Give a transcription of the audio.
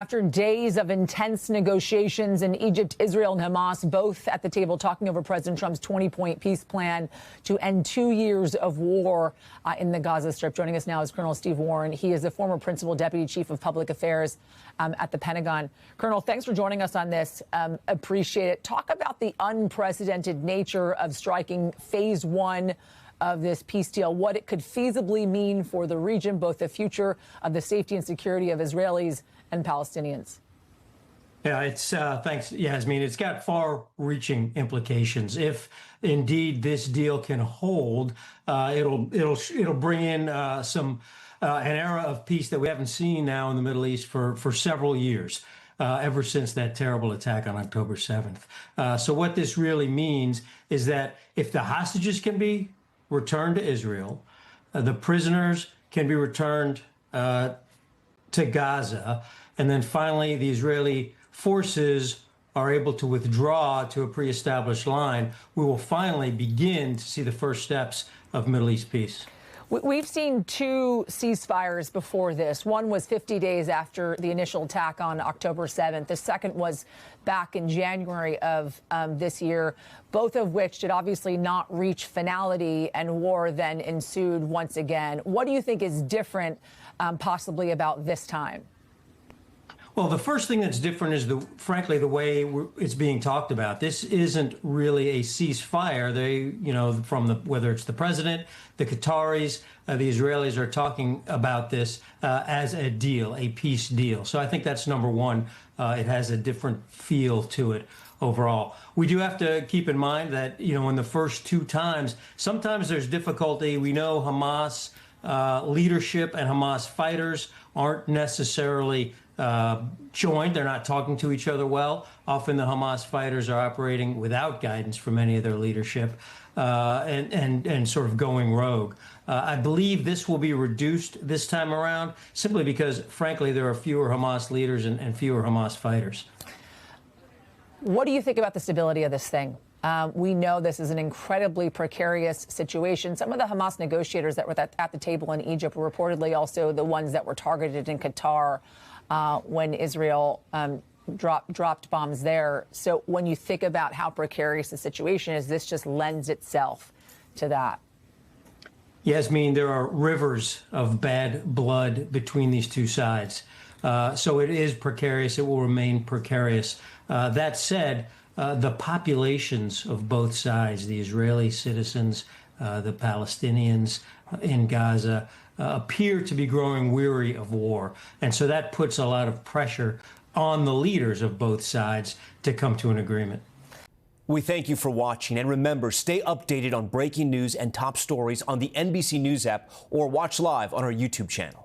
After days of intense negotiations in Egypt, Israel and Hamas both at the table talking over President Trump's 20-point peace plan to end 2 years of war in the Gaza Strip. Joining us now is Colonel Steve Warren. He is the former Principal Deputy Chief of Public Affairs at the Pentagon. Colonel, thanks for joining us on this. Appreciate it. Talk about the unprecedented nature of striking phase one of this peace deal, what it could feasibly mean for the region, both the future of the safety and security of Israelis and Palestinians. Yeah, it's thanks, Yasmin. It's got far-reaching implications. If indeed this deal can hold, it'll bring in an era of peace that we haven't seen now in the Middle East for several years, ever since that terrible attack on October 7th. So what this really means is that if the hostages can be returned to Israel, the prisoners can be returned to Gaza, and then finally the Israeli forces are able to withdraw to a pre-established line, we will finally begin to see the first steps of Middle East peace. We've seen two ceasefires before this. One was 50 days after the initial attack on October 7th. The second was back in January of this year, both of which did obviously not reach finality, and war then ensued once again. What do you think is different possibly about this time? Well, the first thing that's different is, frankly, the way it's being talked about. This isn't really a ceasefire. Whether it's the president, the Qataris, the Israelis are talking about this as a deal, a peace deal. So I think that's number one. It has a different feel to it overall. We do have to keep in mind that, in the first two times, sometimes there's difficulty. We know Hamas leadership and Hamas fighters aren't necessarily joined. They're not talking to each other well. Often the Hamas fighters are operating without guidance from any of their leadership and sort of going rogue. I believe this will be reduced this time around simply because, frankly, there are fewer Hamas leaders and fewer Hamas fighters. What do you think about the stability of this thing? We know this is an incredibly precarious situation. Some of the Hamas negotiators that were at the table in Egypt were reportedly also the ones that were targeted in Qatar when Israel dropped bombs there. So when you think about how precarious the situation is, this just lends itself to that. Yasmin, there are rivers of bad blood between these two sides. So it is precarious. It will remain precarious. That said, the populations of both sides, the Israeli citizens, the Palestinians in Gaza, appear to be growing weary of war. And so that puts a lot of pressure on the leaders of both sides to come to an agreement. We thank you for watching. And remember, stay updated on breaking news and top stories on the NBC News app or watch live on our YouTube channel.